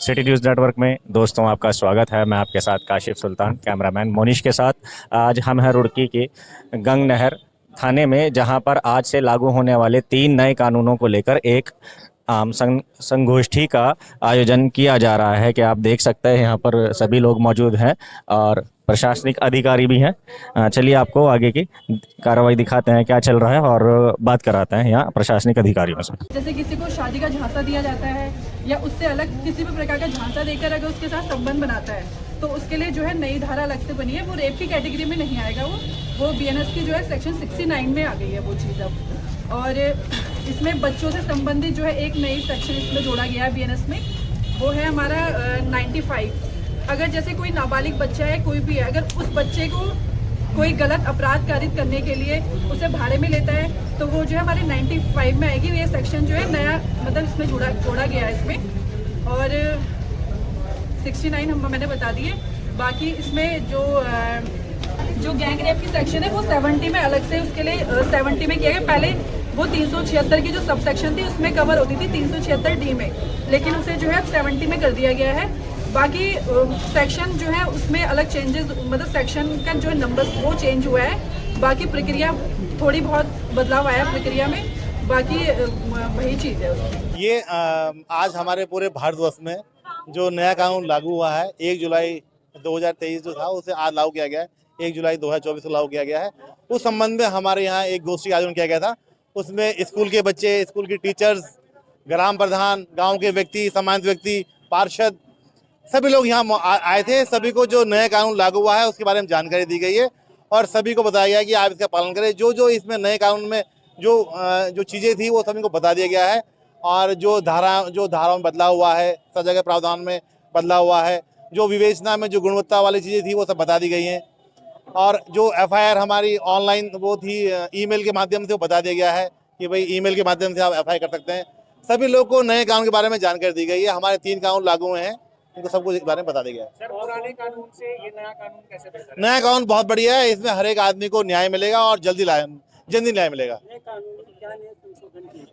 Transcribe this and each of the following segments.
City news network में दोस्तों आपका स्वागत है। मैं आपके साथ काशिफ सुल्तान, कैमरामैन मोनिश के साथ। आज हम हैं रुड़की के गंग नहर थाने में, जहां पर आज से लागू होने वाले 3 नए कानूनों को लेकर एक आम संगोष्ठी का आयोजन किया जा रहा है। कि आप देख सकते हैं यहाँ पर सभी लोग मौजूद हैं और प्रशासनिक अधिकारी भी हैं। चलिए आपको आगे की कार्रवाई दिखाते हैं, क्या चल रहा है, और बात कराते हैं यहाँ प्रशासनिक अधिकारियों से। जैसे किसी को शादी का झांसा दिया जाता है या उससे अलग किसी भी प्रकार का झांसा देकर अगर उसके साथ संबंध बनाता है तो उसके लिए जो है नई धारा अलग से बनी है। वो रेप की कैटेगरी में नहीं आएगा, वो बीएनएस की जो है सेक्शन 69 में आ गई है वो चीज़ अब। और इसमें बच्चों से संबंधित जो है एक नई सेक्शन इसमें जोड़ा गया है बीएनएस में, वो है हमारा 95। अगर जैसे कोई नाबालिग बच्चा है, कोई भी है, अगर उस बच्चे को कोई गलत अपराध कारित करने के लिए उसे भाड़े में लेता है तो वो जो है हमारे 95 में आएगी। ये सेक्शन जो है नया मतलब इसमें जोड़ा गया है इसमें। और 69 मैंने बता दिए। बाकी इसमें जो गैंग रेप की सेक्शन है वो 70 में अलग से उसके लिए 70 में किया गया। पहले वो 376 की जो सब सेक्शन थी उसमें कवर होती थी 376 डी में, लेकिन उसे जो है 70 में कर दिया गया है। बाकी सेक्शन जो है उसमें अलग चेंजेस, मतलब सेक्शन का जो नंबर वो चेंज हुआ है। बाकी प्रक्रिया थोड़ी बहुत बदलाव आया प्रक्रिया में, बाकी वही चीज़ है उसमें। ये आज हमारे पूरे भारतवर्ष में जो नया कानून लागू हुआ है 1 जुलाई 2023 जो था उसे आज लागू किया गया है। 1 जुलाई 2024 को लागू किया गया है। उस संबंध में हमारे यहाँ एक गोष्ठी आयोजन किया गया था। उसमें स्कूल के बच्चे, स्कूल की टीचर्स, ग्राम प्रधान, गांव के व्यक्ति, सम्मानित व्यक्ति, पार्षद, सभी लोग यहाँ आए थे। सभी को जो नया कानून लागू हुआ है उसके बारे में जानकारी दी गई है और सभी को बताया गया कि आप इसका पालन करें। जो इसमें नए कानून में जो चीज़ें थी वो सभी को बता दिया गया है। और जो धाराओं में बदलाव हुआ है, सजा के प्रावधान में बदलाव हुआ है, जो विवेचना में जो गुणवत्ता वाली चीज़ें थी वो सब बता दी गई हैं। और जो एफआईआर हमारी ऑनलाइन वो थी ईमेल के माध्यम से, वो बता दिया गया है कि भाई ईमेल के माध्यम से आप एफआईआर कर सकते हैं। सभी लोग को नए कानून के बारे में जानकारी दी गई है। हमारे 3 कानून लागू हुए हैं, उनको सब कुछ इस बारे में बता दिया गया है। सर, पुराने कानून से ये नया कानून कैसे बेहतर है? नया कानून बहुत बढ़िया है। इसमें हर एक आदमी को न्याय मिलेगा और जल्दी न्याय मिलेगा।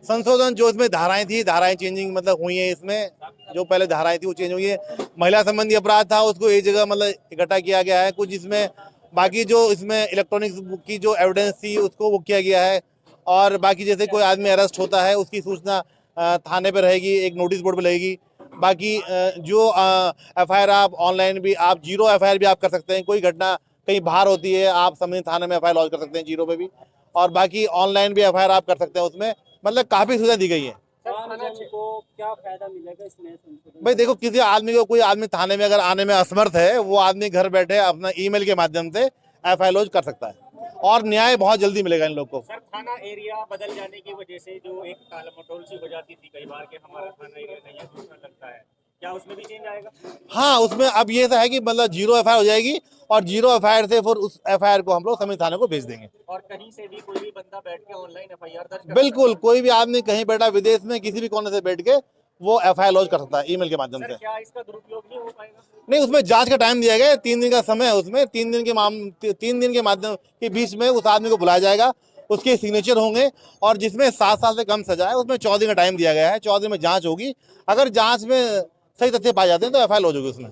संशोधन जो इसमें धाराएं थी, धाराएं चेंजिंग मतलब हुई है। इसमें जो पहले धाराएं थी वो चेंज हुई है। महिला संबंधी अपराध था उसको एक जगह मतलब इकट्ठा किया गया है कुछ इसमें। बाकी जो इसमें इलेक्ट्रॉनिक्स की जो एविडेंस थी उसको वो किया गया है। और बाकी जैसे कोई आदमी अरेस्ट होता है उसकी सूचना थाने पर रहेगी, एक नोटिस बोर्ड पर रहेगी। बाकी जो एफआईआर आप ऑनलाइन भी, आप जीरो एफआईआर भी आप कर सकते हैं। कोई घटना कहीं बाहर होती है, आप संबंधित थाने में एफआईआर लॉन्च कर सकते हैं जीरो पे भी। और बाकी ऑनलाइन भी एफआईआर आप कर सकते हैं। उसमें मतलब काफ़ी सुविधा दी गई है। को क्या फायदा मिलेगा इसमें संशोधन? भाई देखो, किसी आदमी को, कोई आदमी थाने में अगर आने में असमर्थ है, वो आदमी घर बैठे अपना ईमेल के माध्यम से एफआईआर लॉन्च कर सकता है और न्याय बहुत जल्दी मिलेगा इन लोग को। सर, थाना एरिया बदल जाने की वजह से जो एक टालमटोल सी हो जाती थी कई बार कि हमारा थाना एरिया नहीं है, दूसरा लगता है, क्या उसमें भी चेंज आएगा? हाँ, उसमें अब ये ऐसा है कि मतलब जीरो एफआईआर हो जाएगी और जीरो एफआईआर से फिर उस एफआईआर को हम लोग संबंधित थाने को भेज देंगे। और कहीं से भी कोई भी बंदा बैठ के ऑनलाइन एफआईआर दर्ज कर बिल्कुल, कोई भी आदमी कहीं बैठा विदेश में किसी भी कोने से बैठ के वो एफआईआर लॉन्च कर सकता है ईमेल के माध्यम से। क्या इसका दुरुपयोग नहीं हो पाएगा? नहीं, उसमें जांच का टाइम दिया गया है, 3 दिन का समय है। उसमें 3 दिन के माध्यम के बीच में उस आदमी को बुलाया जाएगा, उसके सिग्नेचर होंगे और जिसमें 7 साल से कम सजा है उसमें 14 दिन का टाइम दिया गया है। 14 दिन में जांच होगी। अगर जांच में सही तथ्य पाए जाते हैं तो एफआईआर लॉन्च होगी उसमें।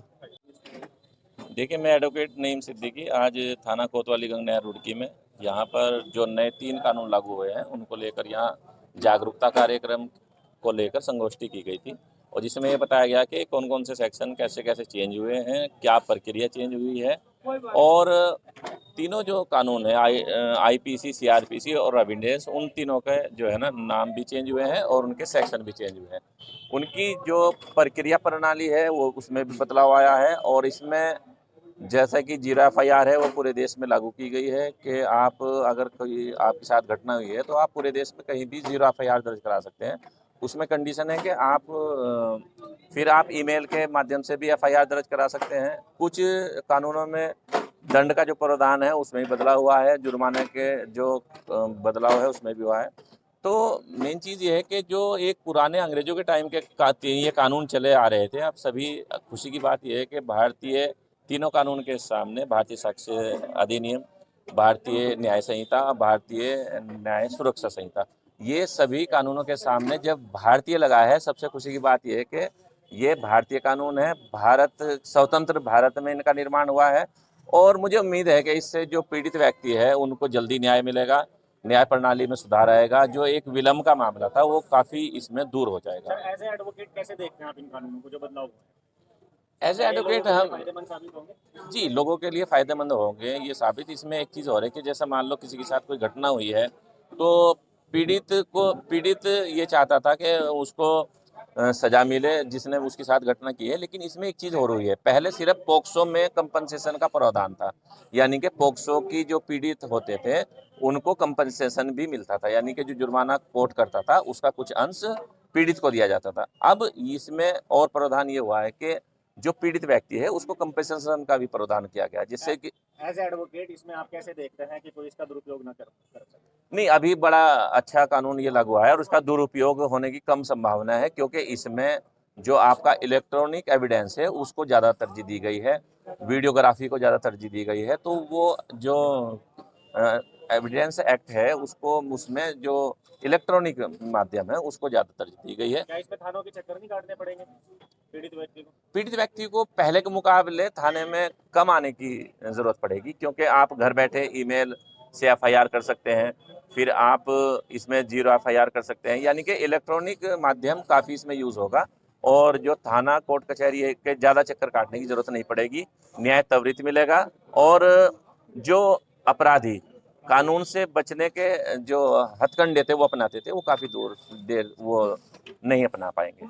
देखिए, मैं एडवोकेट नईम सिद्दीकी आज थाना कोतवाली गंग नहर रुड़की में यहाँ पर जो नए 3 कानून लागू हुए हैं उनको लेकर यहाँ जागरूकता कार्यक्रम को लेकर संगोष्ठी की गई थी और जिसमें ये बताया गया कि कौन कौन से सेक्शन कैसे कैसे चेंज हुए हैं, क्या प्रक्रिया चेंज हुई है और तीनों जो कानून है आईपीसी, सीआरपीसी और रेविडेंस, उन तीनों के जो है ना नाम भी चेंज हुए हैं और उनके सेक्शन भी चेंज हुए हैं। उनकी जो प्रक्रिया प्रणाली है वो उसमें भी बदलाव आया है और इसमें जैसा कि जीरो एफआईआर है वो पूरे देश में लागू की गई है कि आप अगर कोई आपके साथ घटना हुई है तो आप पूरे देश में कहीं भी जीरो एफआईआर दर्ज करा सकते हैं। उसमें कंडीशन है कि आप फिर आप ईमेल के माध्यम से भी एफआईआर दर्ज करा सकते हैं। कुछ कानूनों में दंड का जो प्रावधान है उसमें भी बदलाव हुआ है, जुर्माने के जो बदलाव है उसमें भी हुआ है। तो मेन चीज़ ये है कि जो एक पुराने अंग्रेजों के टाइम के ये कानून चले आ रहे थे, अब सभी खुशी की बात यह है कि भारतीय तीनों कानून के सामने भारतीय साक्ष्य अधिनियम, भारतीय न्याय संहिता, भारतीय न्याय सुरक्षा संहिता, ये सभी कानूनों के सामने जब भारतीय लगा है, सबसे खुशी की बात यह है कि ये भारतीय कानून है, भारत स्वतंत्र भारत में इनका निर्माण हुआ है और मुझे उम्मीद है कि इससे जो पीड़ित व्यक्ति है उनको जल्दी न्याय मिलेगा, न्याय प्रणाली में सुधार आएगा, जो एक विलंब का मामला था वो काफ़ी इसमें दूर हो जाएगा। सर एज ए एडवोकेट कैसे देखते हैं आप इन कानूनों को जो बदलाव हुए हैं? एज ए एडवोकेट हम फायदेमंद साबित होंगे? जी लोगों के लिए फायदेमंद होंगे ये साबित। इसमें एक चीज़ और है कि जैसा मान लो किसी के साथ कोई घटना हुई है तो पीड़ित ये चाहता था कि उसको सजा मिले जिसने उसके साथ घटना की है, लेकिन इसमें एक चीज़ और हुई है। पहले सिर्फ पोक्सो में कंपनसेशन का प्रावधान था, यानी कि पोक्सो की जो पीड़ित होते थे उनको कंपनसेशन भी मिलता था, यानी कि जो जुर्माना कोर्ट करता था उसका कुछ अंश पीड़ित को दिया जाता था। अब इसमें और प्रावधान ये हुआ है कि जो पीड़ित व्यक्ति है उसको कंपनसेशन का भी प्रावधान किया गया, जिससे कि एज ए एडवोकेट इसमें आप कैसे देखते हैं कि कोई इसका दुरुपयोग ना कर सके? नहीं, अभी बड़ा अच्छा कानून ये लागू हुआ है और उसका दुरुपयोग होने की कम संभावना है, क्योंकि इसमें जो आपका इलेक्ट्रॉनिक एविडेंस है उसको ज़्यादा तरजीह दी गई है, वीडियोग्राफी को ज़्यादा तरजीह दी गई है। तो वो जो एविडेंस एक्ट है उसको, उसमें जो इलेक्ट्रॉनिक माध्यम है उसको ज़्यादा तरजीह दी गई है। क्या इसमें थानों के चक्कर नहीं काटने पड़ेंगे पीड़ित व्यक्ति को? पीड़ित व्यक्ति को पहले के मुकाबले थाने में कम आने की ज़रूरत पड़ेगी, क्योंकि आप घर बैठे ईमेल से एफआईआर कर सकते हैं, फिर आप इसमें 0 एफआईआर कर सकते हैं, यानी कि इलेक्ट्रॉनिक माध्यम काफ़ी इसमें यूज़ होगा और जो थाना कोर्ट कचहरी है के ज़्यादा चक्कर काटने की ज़रूरत नहीं पड़ेगी, न्याय त्वरित मिलेगा और जो अपराधी कानून से बचने के जो हथकंडे थे वो अपनाते थे वो काफ़ी देर वो नहीं अपना पाएंगे।